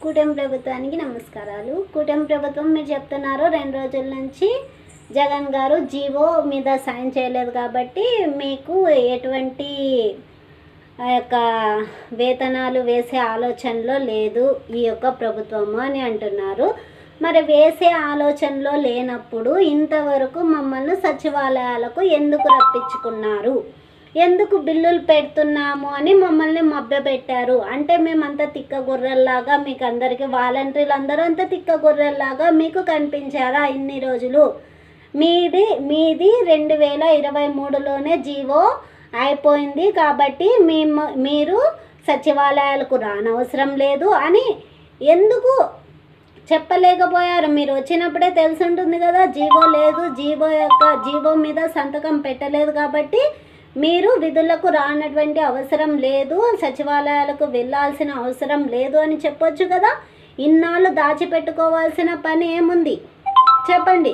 కూటమి ప్రభుత్వానికి నమస్కారాలు. కూటమి ప్రభుత్వం మీరు చెప్తున్నారు 2 రోజుల నుంచి జగన్ గారు జీవో మీద సైన్ చేయలేదు కాబట్టి మీకు ఎటువంటి వేతనాలు వేసే ఆలోచనలో లేదు ఈ యొక్క ప్రభుత్వము అని అంటున్నారు. మరి వేసే ఆలోచనలో లేనప్పుడు ఇంతవరకు మమ్మల్ని సచివాలయాలకు ఎందుకు రప్పించుకున్నారు, ఎందుకు బిల్లులు పెడుతున్నాము అని మమ్మల్ని మభ్యపెట్టారు? అంటే మేమంతా తిక్క గొర్రెల్లాగా మీకు అందరికీ వాలంటీర్లు అందరూ అంతా తిక్క గొర్రెల్లాగా మీకు కనిపించారా ఇన్ని రోజులు? మీది 2023లోనే జీవో అయిపోయింది కాబట్టి మీరు సచివాలయాలకు రానవసరం లేదు అని ఎందుకు చెప్పలేకపోయారు? మీరు వచ్చినప్పుడే తెలిసి ఉంటుంది కదా, జీవో లేదు, జీవో మీద సంతకం పెట్టలేదు కాబట్టి మీరు విధులకు రానటువంటి అవసరం లేదు, సచివాలయాలకు వెళ్ళాల్సిన అవసరం లేదు అని చెప్పొచ్చు కదా. ఇన్నాళ్ళు దాచిపెట్టుకోవాల్సిన పని ఏముంది చెప్పండి.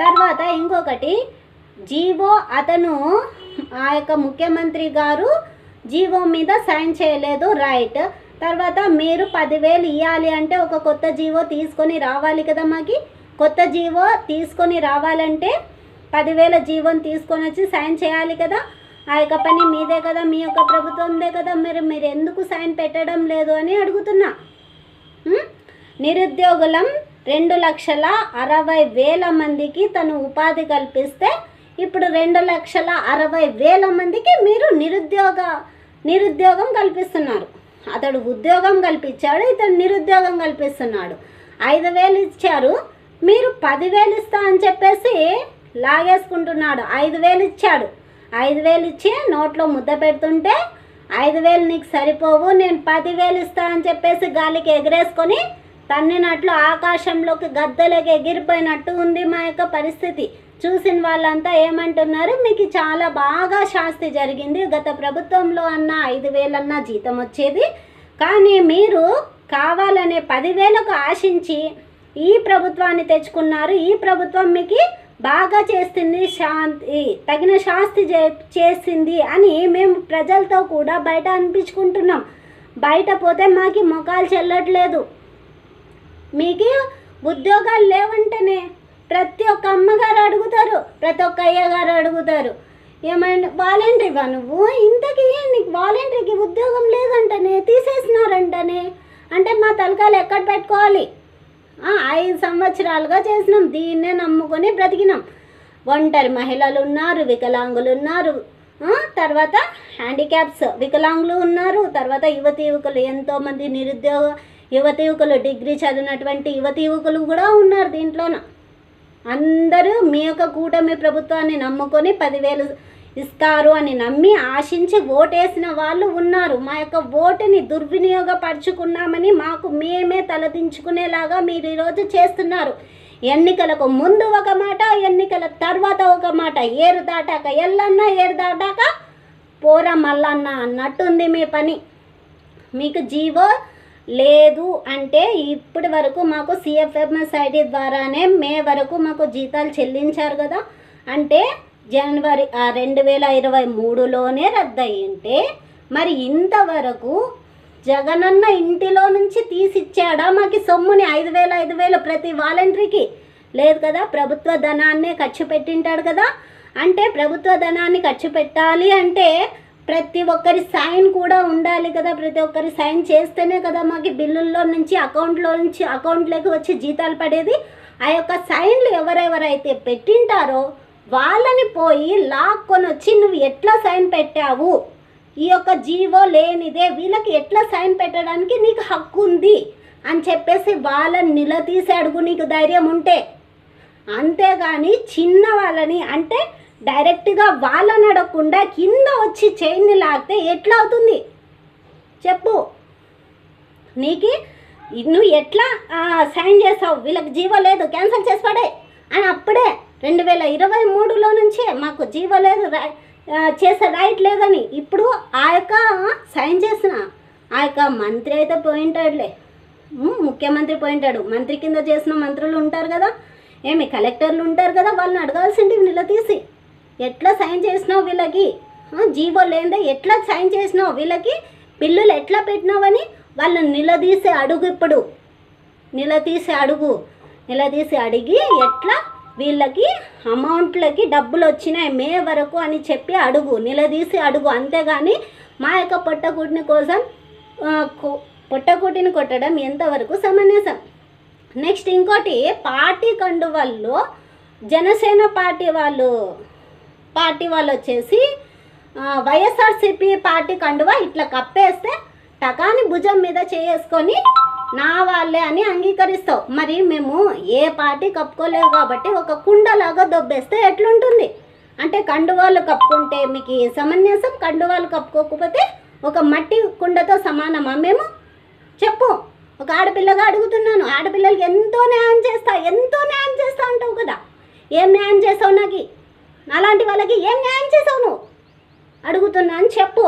తర్వాత ఇంకొకటి, జీవో అతను ఆ యొక్క ముఖ్యమంత్రి గారు జీవో మీద సైన్ చేయలేదు, రైట్. తర్వాత మీరు 10,000 ఇవ్వాలి అంటే ఒక కొత్త జీవో తీసుకొని రావాలి కదా. మాకి కొత్త జీవో తీసుకొని రావాలంటే 10,000 జీవోని తీసుకొని వచ్చి సైన్ చేయాలి కదా. ఆ యొక్క పని మీదే కదా, మీ యొక్క ప్రభుత్వందే కదా. మీరు ఎందుకు సైన్ పెట్టడం లేదు అని అడుగుతున్నా. నిరుద్యోగులం 2,60,000 మందికి తను ఉపాధి కల్పిస్తే ఇప్పుడు 2,60,000 మందికి మీరు నిరుద్యోగం కల్పిస్తున్నారు. అతడు ఉద్యోగం కల్పించాడు, ఇతడు నిరుద్యోగం కల్పిస్తున్నాడు. 5,000 ఇచ్చారు, మీరు 10,000 ఇస్తా అని చెప్పేసి లాగేసుకుంటున్నాడు. 5,000 ఇచ్చాడు, 5,000 ఇచ్చి నోట్లో ముద్ద పెడుతుంటే 5,000 నీకు సరిపోవు, నేను 10,000 ఇస్తా అని చెప్పేసి గాలికి ఎగరేసుకొని తన్నినట్లు ఆకాశంలోకి గద్దెలకి ఎగిరిపోయినట్టు ఉంది మా యొక్క పరిస్థితి. చూసిన వాళ్ళంతా ఏమంటున్నారు, మీకు చాలా బాగా శాస్తి జరిగింది, గత ప్రభుత్వంలో అన్న 5,000 అన్న జీతం వచ్చేది, కానీ మీరు కావాలనే 10,000కు ఆశించి ఈ ప్రభుత్వాన్ని తెచ్చుకున్నారు. ఈ ప్రభుత్వం మీకు బాగా చేస్తుంది, తగిన శాస్తి చేసింది అని మేము ప్రజలతో కూడా బయట అనిపించుకుంటున్నాం. బయట పోతే మాకు మొఖాలు చెల్లట్లేదు. మీకు ఉద్యోగాలు లేవంటేనే ప్రతి ఒక్క అమ్మగారు అడుగుతారు, ప్రతి ఒక్క అయ్యగారు అడుగుతారు, ఏమంటే వాలంటరీవా నువ్వు, ఇంతకీ నీకు వాలంటరీకి ఉద్యోగం లేదంటనే, తీసేసినారంటనే. అంటే మా తలకాయలు ఎక్కడ పెట్టుకోవాలి? 5 సంవత్సరాలుగా చేసినాం, దీన్నే నమ్ముకొని బ్రతికినాం. ఒంటరి మహిళలు ఉన్నారు, వికలాంగులు ఉన్నారు, తర్వాత హ్యాండిక్యాప్స్ వికలాంగులు ఉన్నారు, తర్వాత యువకులు ఎంతోమంది నిరుద్యోగ యువకులు, డిగ్రీ చదివినటువంటి యువకులు కూడా ఉన్నారు దీంట్లోన. అందరూ మీ యొక్క కూటమి ప్రభుత్వాన్ని నమ్ముకొని 10,000 ఇస్తారు అని నమ్మి ఆశించి ఓటేసిన వాళ్ళు ఉన్నారు. మా యొక్క ఓటుని దుర్వినియోగపరుచుకున్నామని మాకు మేమే తలదించుకునేలాగా మీరు ఈరోజు చేస్తున్నారు. ఎన్నికలకు ముందు ఒక మాట, ఎన్నికల తర్వాత ఒక మాట. ఏరు దాటాక ఎల్లన్న, ఏరు దాటాక పోరా మల్లన్న అన్నట్టుంది మీ పని. మీకు జీవో లేదు అంటే ఇప్పటి వరకు మాకు CFMSID ద్వారానే మే వరకు మాకు జీతాలు చెల్లించారు కదా. అంటే జనవరి 2023లోనే రద్దయింటే మరి ఇంతవరకు జగనన్న ఇంటిలో నుంచి తీసిచ్చాడా మాకు సొమ్ముని? 5,000 ప్రతి వాలంటరీకి లేదు కదా. ప్రభుత్వ ధనాన్నే ఖర్చు పెట్టింటాడు కదా. అంటే ప్రభుత్వ ధనాన్ని ఖర్చు పెట్టాలి అంటే ప్రతి ఒక్కరి సైన్ కూడా ఉండాలి కదా. ప్రతి ఒక్కరి సైన్ చేస్తేనే కదా మాకు బిల్లుల్లో నుంచి అకౌంట్లోకి వచ్చి జీతాలు పడేది. ఆ యొక్క సైన్లు ఎవరెవరైతే పెట్టింటారో వాళ్ళని పోయి లాక్కొని వచ్చి నువ్వు ఎట్లా సైన్ పెట్టావు, ఈ యొక్క జీవో లేనిదే వీళ్ళకి ఎట్లా సైన్ పెట్టడానికి నీకు హక్కు ఉంది అని చెప్పేసి వాళ్ళని నిలదీసి అడుగు నీకు ధైర్యం ఉంటే. అంతేగాని చిన్న వాళ్ళని అంటే డైరెక్ట్గా వాళ్ళని అడగకుండా కింద వచ్చి చైన్ని లాగితే ఎట్లా అవుతుంది చెప్పు? నీకు నువ్వు ఎట్లా సైన్ చేసావు, వీళ్ళకి జీవో లేదు క్యాన్సిల్ చేసి పడే అని అప్పుడే 2023లో నుంచే మాకు జీవో లేదు, చేసే రైట్ లేదని. ఇప్పుడు ఆ యొక్క సైన్ చేసిన ఆ యొక్క మంత్రి అయితే పోయింటాడులే, ముఖ్యమంత్రి పోయింటాడు, మంత్రి కింద చేసిన మంత్రులు ఉంటారు కదా, ఏమి కలెక్టర్లు ఉంటారు కదా, వాళ్ళని అడగాల్సింటివి నిలదీసి ఎట్లా సైన్ చేసినావు వీళ్ళకి, జీవో లేదే ఎట్లా సైన్ చేసినావు, వీళ్ళకి బిల్లులు ఎట్లా పెట్టినావని వాళ్ళని నిలదీసే అడుగు ఇప్పుడు. నిలదీసి అడిగి ఎట్లా వీళ్ళకి అమౌంట్లకి డబ్బులు వచ్చినాయి మే వరకు అని చెప్పి నిలదీసి అడుగు. అంతేగాని మా యొక్క పొట్టకూటిని కోసం పొట్టకూటిని కొట్టడం ఎంతవరకు సమంజసం. నెక్స్ట్ ఇంకోటి, పార్టీ కండువాల్లో జనసేన పార్టీ వాళ్ళు వచ్చేసి వైఎస్ఆర్సీపీ పార్టీ కండువా ఇట్లా కప్పేస్తే టకాని భుజం మీద చేసుకొని నా వాళ్ళే అని అంగీకరిస్తావు. మరి మేము ఏ పార్టీ కప్పుకోలేదు కాబట్టి ఒక కుండలాగా దొబ్బేస్తే ఎట్లుంటుంది? అంటే కండువాలు కప్పుకుంటే మీకు సమంజసం, కండువాలు కప్పుకోకపోతే ఒక మట్టి కుండతో సమానమా మేము? చెప్పు. ఒక ఆడపిల్లగా అడుగుతున్నాను. ఆడపిల్లలకి ఎంతో న్యాయం చేస్తా అంటావు కదా, ఏం న్యాయం చేసావు? నాకు అలాంటి వాళ్ళకి ఏం న్యాయం చేసావు నువ్వు అడుగుతున్నా అని చెప్పు.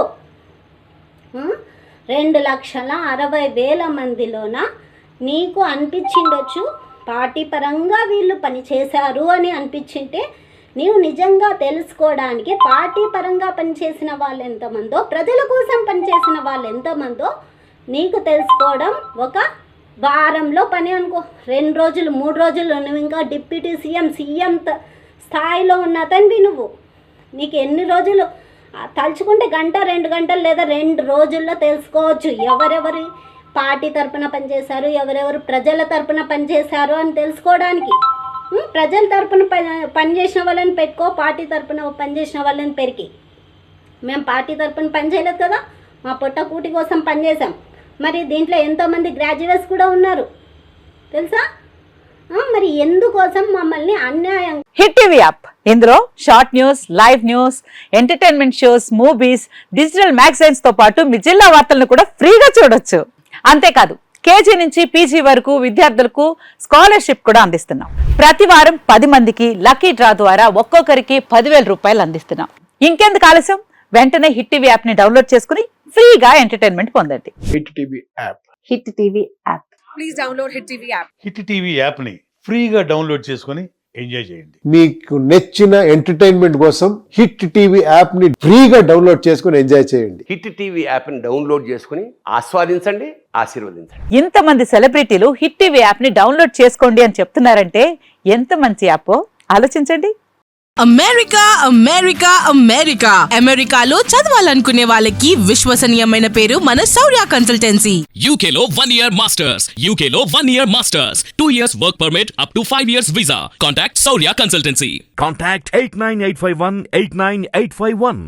2,60,000 మందిలోన నీకు అనిపించిండొచ్చు పార్టీ పరంగా వీళ్ళు పనిచేశారు అని అనిపించింటే, నీవు నిజంగా తెలుసుకోవడానికి పార్టీ పరంగా పనిచేసిన వాళ్ళు ఎంతమందో, ప్రజల కోసం పనిచేసిన వాళ్ళు ఎంతమందో నీకు తెలుసుకోవడం ఒక వారంలో పని అనుకో. 2 రోజులు 3 రోజులు నువ్వు ఇంకా డిప్యూటీ సీఎం స్థాయిలో ఉన్న అతనివి నువ్వు. నీకు ఎన్ని రోజులు తలుచుకుంటే 1-2 గంటలు లేదా 2 రోజుల్లో తెలుసుకోవచ్చు ఎవరెవరి పార్టీ తరపున పనిచేశారు, ఎవరెవరు ప్రజల తరపున పనిచేశారు అని తెలుసుకోవడానికి. ప్రజల తరపున పనిచేసిన వాళ్ళని పెట్టుకో, పార్టీ తరపున పనిచేసిన వాళ్ళని పెరికి. మేము పార్టీ తరపున పనిచేయలేదు కదా, మా పొట్టకూటి కోసం పనిచేసాం. మరి దీంట్లో ఎంతోమంది గ్రాడ్యుయేట్స్ కూడా ఉన్నారు తెలుసా? మరి ఎందుకోసం మమ్మల్ని అన్యాయం. హిట్ టీవీ యాప్, ఇందులో short news, live news, entertainment shows, movies, digital magazines తో పాటు మీ జిల్లా వార్తలను కూడా ఫ్రీగా చూడొచ్చు. అంతేకాదు కేజీ నుంచి పీజీ వరకు విద్యార్థులకు స్కాలర్షిప్ కూడా అందిస్తున్నాం. ప్రతి వారం 10 మందికి లక్కీ డ్రా ద్వారా ఒక్కొక్కరికి 10,000 రూపాయలు అందిస్తున్నాం. ఇంకెందుకు ఆలస్యం, వెంటనే హిట్ టీవీ యాప్ ని డౌన్లోడ్ చేసుకుని ఫ్రీగా ఎంటర్టైన్మెంట్ పొందండి. Hit TV app. Hit TV app. Please download hit TV app. Hit TV app ని ఫ్రీగా డౌన్లోడ్ చేసుకొని ఎంజాయ్ చేయండి. మీకు నచ్చిన ఎంటర్టైన్మెంట్ కోసం హిట్ టీవీ యాప్ ని ఫ్రీగా డౌన్లోడ్ చేసుకొని ఎంజాయ్ చేయండి. హిట్ టీవీ యాప్ ని డౌన్లోడ్ చేసుకుని ఆస్వాదించండి, ఆశీర్వదించండి. ఇంతమంది సెలబ్రిటీలు హిట్ టీవీ యాప్ ని డౌన్లోడ్ చేసుకోండి అని చెప్తున్నారంటే ఎంత మంచి యాప్ ఆలోచించండి. అమెరికా అమెరికాలో చదవాలనుకునే వాళ్ళకి విశ్వసనీయమైన పేరు మన శౌర్య కన్సల్టెన్సీ. UK లో 1 year masters, UK లో 1 year masters, 2 years work permit up to 5 years visa. Contact Saurya Consultancy. Contact 89851 89851.